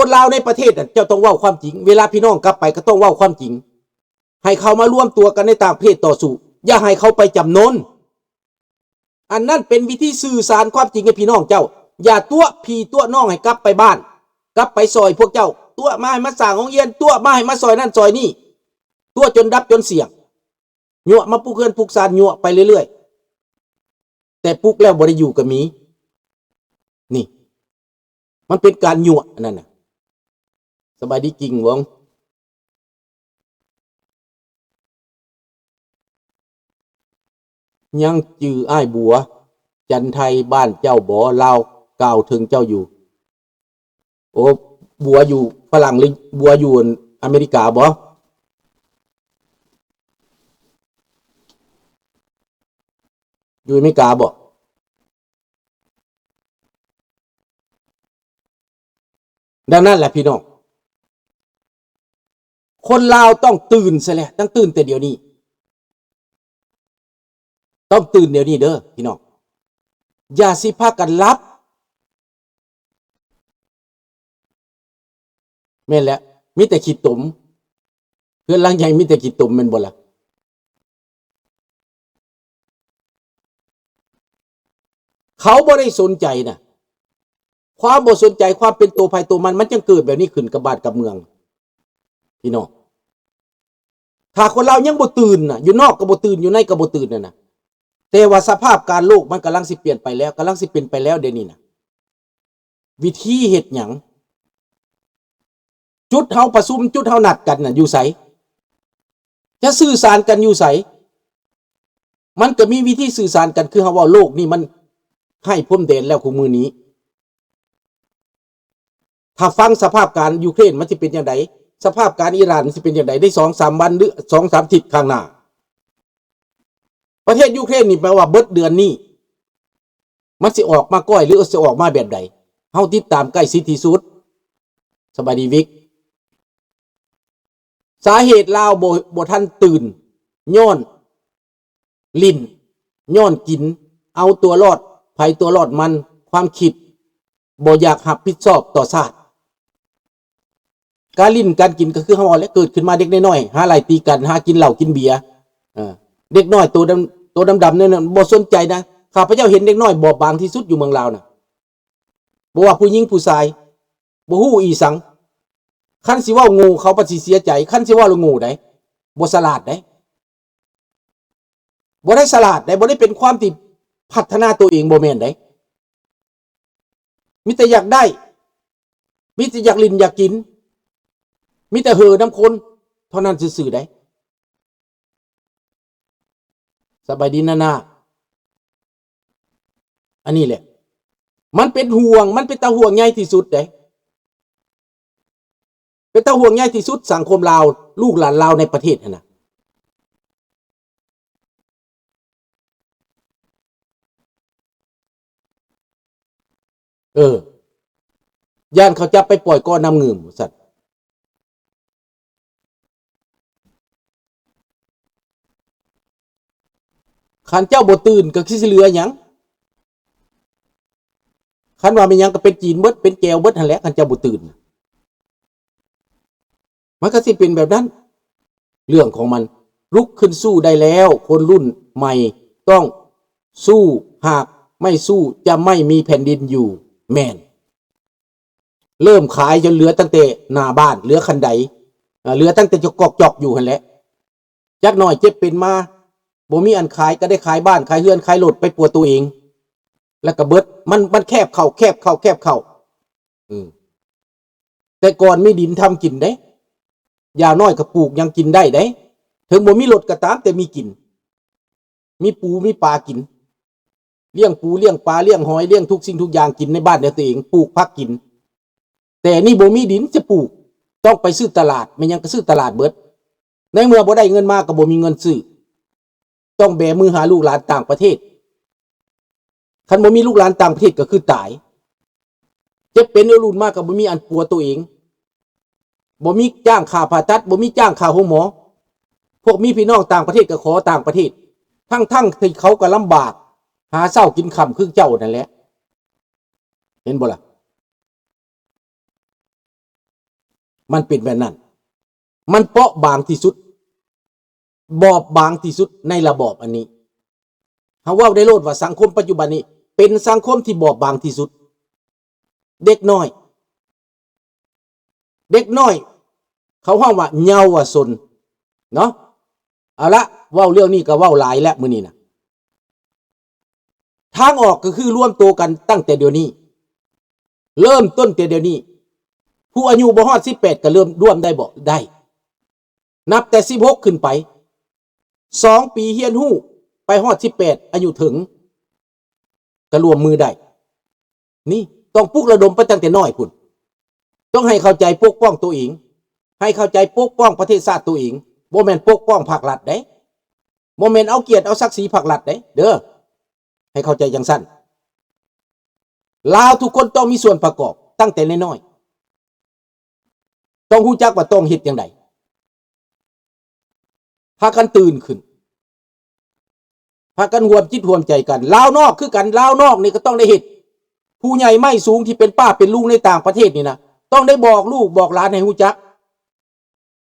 คนลาวในประเทศเจ้าต้องเว้าความจริงเวลาพี่น้องกลับไปก็ต้องเว้าความจริงให้เขามาร่วมตัวกันในต่างประเทศต่อสู้อย่าให้เขาไปจำนนอันนั้นเป็นวิธีสื่อสารความจริงให้พี่น้องเจ้าอย่าตัวพี่ตัวน้องให้กลับไปบ้านกลับไปซอยพวกเจ้าตัวมาให้มาสร้างโรงเรียนตัวมาให้มาซอยนั่นซอยนี่ตัวจนดับจนเสี่ยงยั่วมาปลุกเฮือนปลุกซานยั่วไปเรื่อยๆแต่ปลุกแล้วบ่ได้อยู่กับมีนี่มันเป็นการยั่วนั่นน่ะสบายดีจริงวงยังจืออ้ายบัวจันไทยบ้านเจ้าบ่ลาวกล่าวถึงเจ้าอยู่โอ้บัวอยู่ฝรั่งหรือบัวอยู่อเมริกาบ่อยู่อเมริกาบ่ดังนั้นแหละพี่น้องคนลาวต้องตื่นซะแล้วต้องตื่นแต่เดี๋ยวนี้ต้องตื่นเดี๋ยวนี้เด้อพี่น้องอย่าสิพากันลับแม่นแล้วมีแต่ขี้ตุ่มเพื่อนหลังใหญ่มีแต่ขี้ตุ่มแม่นบ่ล่ะเขาบ่ได้สนใจนะความบ่สนใจความเป็นตัวภัยตัวมันจึงเกิดแบบนี้ขึ้นกับบ้านกับเมืองพี่น้องถ้าคนเรายังบ่ตื่นน่ะอยู่นอกก็บ่ตื่นอยู่ในก็บ่ตื่นน่ะแต่ว่าสภาพการโลกมันกำลังสิเปลี่ยนไปแล้วกำลังสิเป็นไปแล้วเดี๋ยวนี้นะวิธีเฮ็ดหยังจุดเฮาประชุมจุดเฮานัดกันน่ะอยู่ไสจะสื่อสารกันอยู่ไสมันก็มีวิธีสื่อสารกันคือเฮาว่าโลกนี่มันให้พรมแดนแล้วของมือนี้ถ้าฟังสภาพการยูเครนมันจะเป็นอย่างไรสภาพการอิหร่านมันจะเป็นอย่างไรได้2-3 วันหรือ2-3 อาทิตย์ข้างหน้าประเทศยูเครนนี่แปลว่าเบิดเดือนนี้มันสิออกมาก้อยหรือสิออกมาแบบใดเฮาติดตามใกล้ชิดที่สุดสบายดีวิกสาเหตุลาวบ่ทันตื่นย้อนลิ้นย้อนกินเอาตัวรอดภัยตัวรอดมันความคิดบ่อยากรับผิดชอบต่อชาติการลิ้นการกินก็คือเฮาแล้วเกิดขึ้นมาเด็กน้อยๆหาไล่ตีกันหากินเหล้ากินเบียร์เด็กน้อยตัวดำๆนั่นน่ะบ่สนใจนะข้าพเจ้าเห็นเด็กน้อยบอบบางที่สุดอยู่เมืองลาวน่ะบ่ว่าผู้หญิงผู้ชายบ่ฮู้อีสังคันสิเว้างูเขาปฏิเสียใจคันสิเว้างูได้บ่ฉลาดได้บ่ได้ฉลาดได้บ่ได้เป็นความที่พัฒนาตัวเองบ่แม่นได้มีแต่อยากได้มีแต่อยากลิ้นอยากกินมีแต่เห่อน้ำคนเท่านั้นซื่อๆได้สบายดีนาอันนี้แหละมันเป็นห่วงมันเป็นตาห่วงใหญ่ที่สุดเด้เป็นตาห่วงใหญ่ที่สุดสังคมลาวลูกหลานลาวในประเทศน่ะย่านเขาจับไปปล่อยก้อนน้ำเงิมสัตว์ขันเจ้าบ่ตื่นก็คือสิเหลือหยังขันว่าเป็นหยังก็เป็นจีนเบิดเป็นแก้วเบิดหั่นแหละขันเจ้าบ่ตื่นมันก็สิเป็นแบบนั้นเรื่องของมันลุกขึ้นสู้ได้แล้วคนรุ่นใหม่ต้องสู้หากไม่สู้จะไม่มีแผ่นดินอยู่แม่นเริ่มขายจนเหลือตั้งแต่หน้าบ้านเหลือคันไดเหลือตั้งแต่จอกอยู่หั่นแหละจักหน่อยเจ็บเป็นมาบ่มีอันขายก็ได้ขายบ้านขายเฮือนขายรถไปปัวตัวเองแล้วก็เบิดมันแคบเข้าแต่ก่อนมีดินทำกินได้ยาน้อยก็ปลูกยังกินได้เด้ถึงบ่มีรถก็ตามแต่มีกินมีปูมีปลากินเลี้ยงปูเลี้ยงปลาเลี้ยงหอยเลี้ยงทุกสิ่งทุกอย่างกินในบ้านเดียวตัวเองปลูกผักกินแต่นี่บ่มีดินจะปลูกต้องไปซื้อตลาดไม่ยังก็ซื้อตลาดเบิดในเมื่อบ่ได้เงินมาก็บ่มีเงินซื้อต้องแบมือหาลูกหลานต่างประเทศคันบ่มีลูกหลานต่างประเทศก็คือตายเจ็บเป็นรุ่นมากก็บ่มีอันปัวตัวเองบ่มีจ้างค่าผ่าตัดบ่มีจ้างค่าห้องหมอพวกมีพี่น้องต่างประเทศก็ขอต่างประเทศทั้งที่เขาก็ลำบากหาเช้ากินค่ำคือเจ้านั่นแหละเห็นบ่ล่ะ มันเป็นแบบนั้นมันเปราะบางที่สุดบอบบางที่สุดในระบอบอันนี้เขาว่าได้โลดว่าสังคมปัจจุบันนี้เป็นสังคมที่บอบบางที่สุดเด็กน้อยเขาว่าเยาวชนเนาะเอาละเว้าเรื่องนี้ก็เว้าหลายแล้วมื้อนี้นะทางออกก็คือร่วมตัวกันตั้งแต่เดี๋ยวนี้เริ่มต้นแต่เดี๋ยวนี้ผู้อายุบ่ฮอด18ก็เริ่มร่วมได้บ่ได้นับแต่16ขึ้นไป2ปีเฮียนฮู้ไปฮอด18อายุถึงก็รวมมือได้นี่ต้องปลุกระดมไปตั้งแต่น้อยพุ่นต้องให้เข้าใจปกป้องตัวเองให้เข้าใจปกป้องประเทศชาติตัวเองบ่แม่นปกป้องภาครัฐเด้บ่แม่นเอาเกียรติเอาศักดิ์ศรีภาครัฐเด้เด้อให้เข้าใจจังซั่นลาวทุกคนต้องมีส่วนประกอบตั้งแต่น้อยๆต้องรู้จักว่าต้องเฮ็ดจังไดพากันตื่นขึ้นพากันรวมจิตรวมใจกันลาวนอกคือกันลาวนอกนี่ก็ต้องได้เฮ็ดผู้ใหญ่ไม่สูงที่เป็นป้าเป็นลุงในต่างประเทศนี่นะต้องได้บอกลูกบอกหลานให้รู้จัก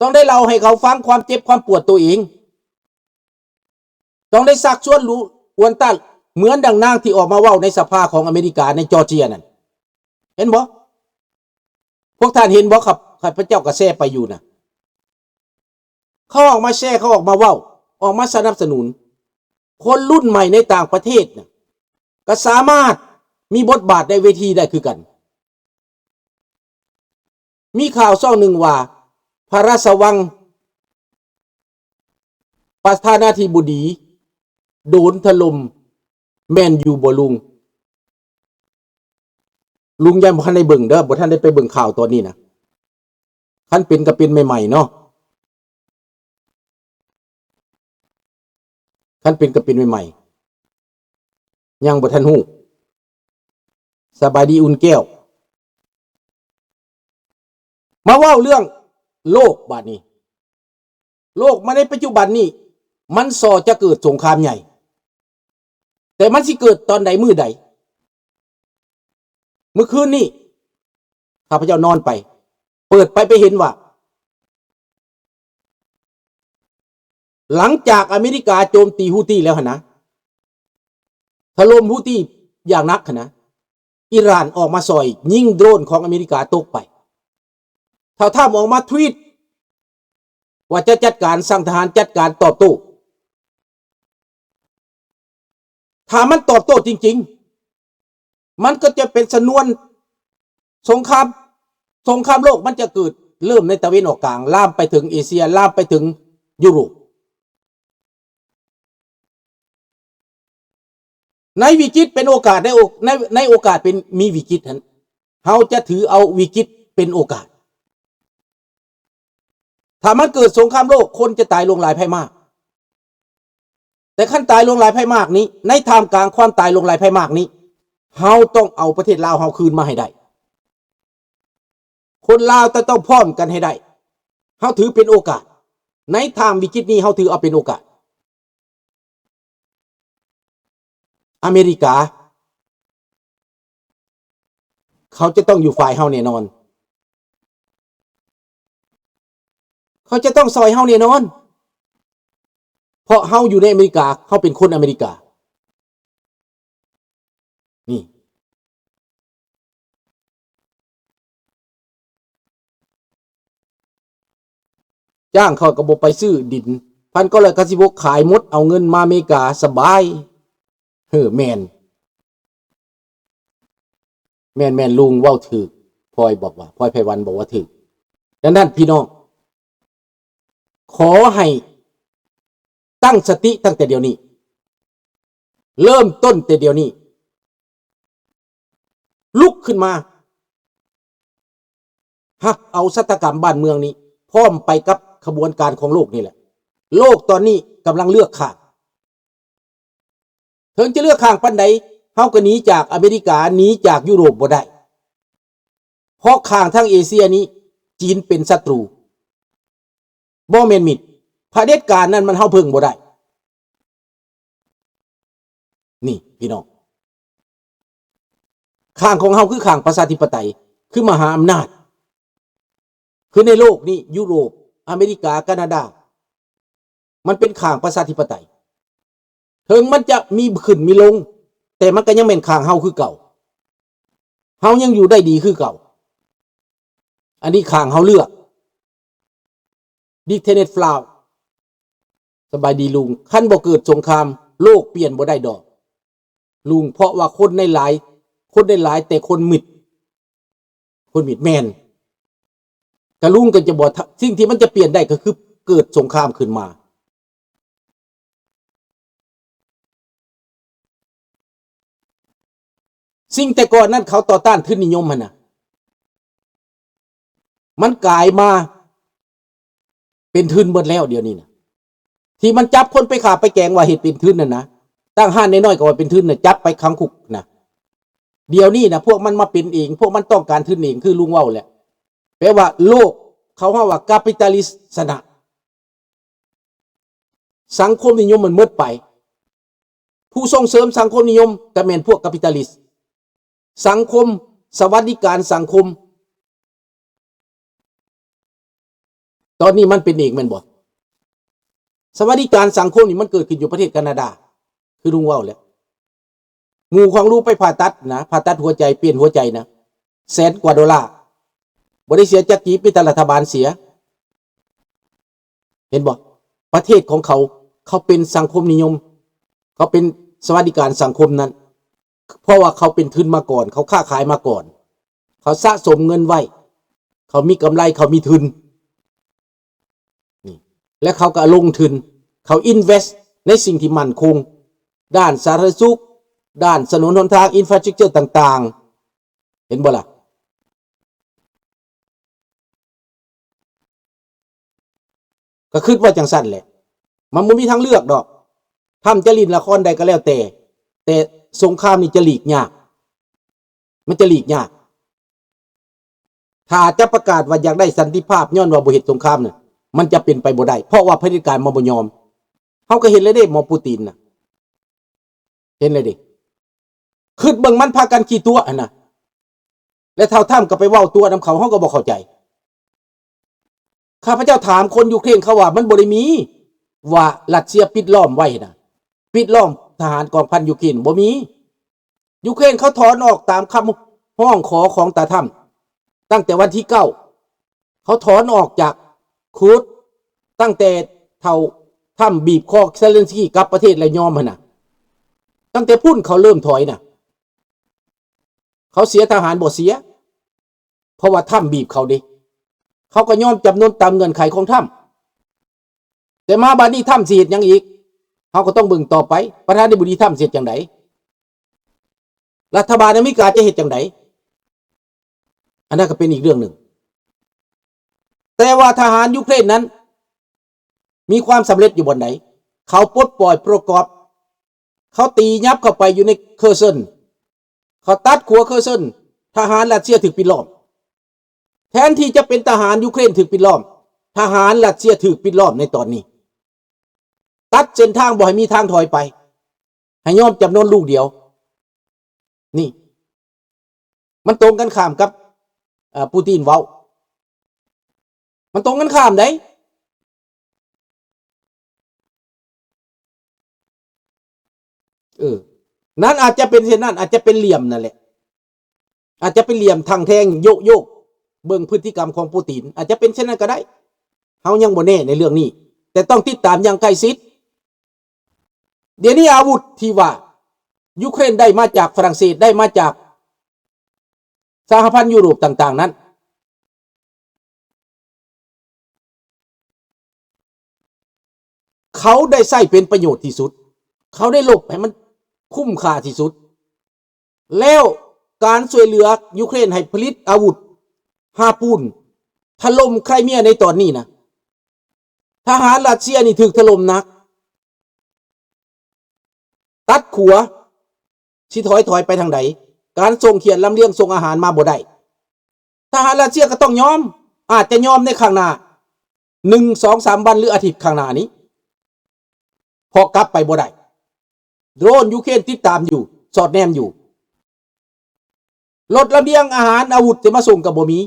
ต้องได้เล่าให้เขาฟังความเจ็บความปวดตัวเองต้องได้ซักชวนรู้อวนต้านเหมือนดังนางที่ออกมาเว้าในสภาของอเมริกาในจอร์เจียนั่นเห็นบ่พวกท่านเห็นบ่ครับข้าพเจ้าก็แซ่ไปอยู่นะเขาออกมาแซ่เขาออกมาเว้าออกมาสนับสนุนคนรุ่นใหม่ในต่างประเทศนะก็สามารถมีบทบาทในเวทีได้คือกันมีข่าวช่องหนึ่งว่าพระราชวังประธานาธิบดีโดนถล่มแม่นอยู่บ่ลุงยังบ่ทันได้เบิ่งเด้อบ่ทันได้ไปเบิ่งข่าวตัวนี้นะคันเป็นก็เป็นใหม่ๆเนาะคันเป็นก็เป็นใหม่ๆยังบ่ทันฮู้สบายดีอุ่นแก้วมาเว้าเรื่องโลกบัดนี้โลกมาในปัจจุบันนี้มันส่อจะเกิดสงครามใหญ่แต่มันสิเกิดตอนใดมื้อใดเมื่อคืนนี้ข้าพเจ้านอนไปเปิดไปเห็นว่าหลังจากอเมริกาโจมตีฮูตี้แล้วนะถล่มฮูตี้อย่างนักนะอิหร่านออกมาซอยยิงโดรนของอเมริกาตกไปถ้าท่ามออกมาทวีตว่าจะจัดการสั่งทหารจัดการตอบโต้ถ้ามันตอบโต้จริงๆมันก็จะเป็นชนวนสงครามโลกมันจะเกิดเริ่มในตะวันออกกลางลามไปถึงเอเชียลามไปถึงยุโรปในวิกฤตเป็นโอกาสในโอกาสเป็นมีวิกฤตนั้นเราจะถือเอาวิกฤตเป็นโอกาสถ้ามันเกิดสงครามโลกคนจะตายลงหลายภัยมากแต่ขั้นตายลงหลายภัยมากนี้ในท่ามกลางความตายลงหลายภัยมากนี้เราต้องเอาประเทศลาวเราคืนมาให้ได้คนลาวต้องพร้อมกันให้ได้เราถือเป็นโอกาสในทางวิกฤตนี้เราถือเอาเป็นโอกาสอเมริกาเขาจะต้องอยู่ฝ่ายเฮาแน่นอนเขาจะต้องซอยเฮาแน่นอนเพราะเฮาอยู่ในอเมริกาเขาเป็นคนอเมริกานี่จ้างเขาก็บ่ไปซื้อดิน1,996ขายหมดเอาเงินมาอเมริกาสบายแม่นลุงเว้าถูกพลอยบอกว่าพลอยไพวันบอกว่าถูกดังนั้นพี่น้องขอให้ตั้งสติตั้งแต่เดี๋ยวนี้เริ่มต้นแต่เดี๋ยวนี้ลุกขึ้นมาหักเอาชะตากรรมบ้านเมืองนี้พร้อมไปกับขบวนการของโลกนี่แหละโลกตอนนี้กำลังเลือกข้างถึงจะเลือกข้างปานใดเฮาก็หนีจากอเมริกาหนีจากยุโรปบ่ได้เพราะข้างทางเอเชียนี้จีนเป็นศัตรูบ่แม่นมิตรเผด็จการนั้นมันเฮาเพิ่งบ่ได้นี่พี่น้องข้างของเฮาคือข้างประชาธิปไตยคือมหาอำนาจ คือในโลกนี้ยุโรปอเมริกาแคนาดามันเป็นข้างประชาธิปไตยถึงมันจะมีขึ้นมีลงแต่มันก็ยังเป็นข้างเฮาคือเก่าเฮายังอยู่ได้ดีคือเก่าอันนี้ข้างเฮาเลือกดิเทเนตฟลาวสบายดีลุงคันบ่เกิดสงครามโลกเปลี่ยนบ่ได้ดอกลุงเพราะว่าคนได้หลายแต่คนมิดแมนกะลุงก็จะบอกสิ่งที่มันจะเปลี่ยนได้ก็คือเกิดสงครามขึ้นมาสิ่งแต่ก่อนนั้นเขาต่อต้านทุนนิยมมันกลายมาเป็นทุนหมดแล้วเดี๋ยวนี้นะที่มันจับคนไปขาไปแกงว่าเหตุเป็นทุนนะตั้งห้านน้อยๆก็ว่าเป็นทุนจับไปขังคุกนะเดี๋ยวนี้นะพวกมันมาเป็นเองพวกมันต้องการทุนเองคือลุงเว้าแหละแปลว่าโลกเขาว่าคาปิตาลิสต์ชนะสังคมนิยมมันหมดไปผู้ส่งเสริมสังคมนิยมก็แม่นพวกคาปิตาลิสต์สังคมสวัสดิการสังคมตอนนี้มันเป็นเองแม่นบ่สวัสดิการสังคมนี่มันเกิดขึ้นอยู่ประเทศแคนาดาคือลุงเว้าแล้วหมู่ของลูกไปผ่าตัดหัวใจเปลี่ยนหัวใจนะ$100,000บ่ได้เสียจักกีปีแต่รัฐบาลเสียเห็นบ่ประเทศของเขาเป็นสังคมนิยมเขาเป็นสวัสดิการสังคมนั้นเพราะว่าเขาเป็นทุนมาก่อนเขาค้าขายมาก่อนเขาสะสมเงินไว้เขามีกำไรเขามีทุนนี่และเขาก็ลงทุนเขาอินเวสต์ในสิ่งที่มั่นคงด้านสาธารณสุขด้านถนนหนทางอินฟราสตรัคเจอร์ต่างๆเห็นบ่ล่ะก็คิดว่าจังสั้นแหละมันบ่มีทางเลือกดอกทำจะลินละครใดก็แล้วแต่สงครามนี่จะหลีกยากมันจะหลีกยากถ้าจะประกาศว่าอยากได้สันติภาพย้อนว่าบ่เฮ็ดสงครามเนี่ยมันจะเป็นไปบ่ได้เพราะว่าเผด็จการมันบ่ยอมเฮาก็เห็นเลยเด้หมอปูตินน่ะเห็นเลยดิคิดเบิ่งมันพากันขี้ตัวน่ะและเท่าท่ามก็ไปเว้าตัวนำเขาเฮาก็บ่เข้าใจข้าพเจ้าถามคนยูเครนเขาว่ามันบ่ได้มีว่ารัสเซียปิดล้อมไว้นะปิดล้อมทหารกองพันยูเครนบ่มียูเครนเขาถอนออกตามคำห้องขอของตาถ้ำตั้งแต่วันที่9เขาถอนออกจากคูดตั้งแต่เท่าถ้ำบีบคอเซเลนสกี้กับประเทศและยอมน่ะตั้งแต่พุ่นเขาเริ่มถอยน่ะเขาเสียทหารบ่เสียเพราะว่าถ้ำบีบเขาดิเขาก็ยอมจำนนตามเงื่อนไขของถ้ำแต่มาบัดนี้ถ้ำสิเฮ็ดหยังอีกเขาก็ต้องเบิ่งต่อไปประธานาธิบดีถ้ำสิเฮ็ดจังไดรัฐบาลอเมริกาจะเฮ็ดจังไดอันนั้นก็เป็นอีกเรื่องหนึ่งแต่ว่าทหารยูเครนนั้นมีความสำเร็จอยู่บนไหนเขาปลดปล่อยโปรกอบเขาตียับเข้าไปอยู่ในเคอร์เซนเขาตัดขัวเคอร์เซนทหารรัสเซียถูกปิดล้อมแทนที่จะเป็นทหารยูเครนถูกปิดล้อมทหารรัสเซียถูกปิดล้อมในตอนนี้ตัดเส้นทางบ่ให้มีทางถอยไปให้ยอมจำนวนลูกเดียวนี่มันตรงกันข้ามกับปูตินเว้ามันตรงกันข้ามได้นั้นอาจจะเป็นเช่นนั้นอาจจะเป็นเหลี่ยมนั่นแหละอาจจะเป็นเหลี่ยมทางแทงโยกเบิ่งพฤติกรรมของปูตินอาจจะเป็นเช่นนั้นก็ได้เฮายังบ่แน่ในเรื่องนี้แต่ต้องติดตามอย่างใกล้ชิดเดี๋ยวนี้อาวุธที่ว่ายูเครนได้มาจากฝรั่งเศสได้มาจากสหพันธ์ยุโรปต่างๆนั้นเขาได้ใช้เป็นประโยชน์ที่สุดเขาได้ลบให้มันคุ้มค่าที่สุดแล้วการช่วยเหลือยูเครนให้ผลิตอาวุธฮาปูนถล่มไครเมียในตอนนี้นะทหารรัสเซียนี่ถูกถล่มหนักตัดขัวสิถอยไปทางใดการส่งเขียนลำเลียงส่งอาหารมาบ่ได้ทหารรัสเซียก็ต้องยอมอาจจะยอมในข้างหน้า1-2-3 วันหรืออาทิตย์ข้างหน้านี้พอกลับไปบ่ได้โดรนยูเครนติดตามอยู่สอดแนมอยู่รถลำเลียงอาหารอาวุธจะมาส่งกับบ่มี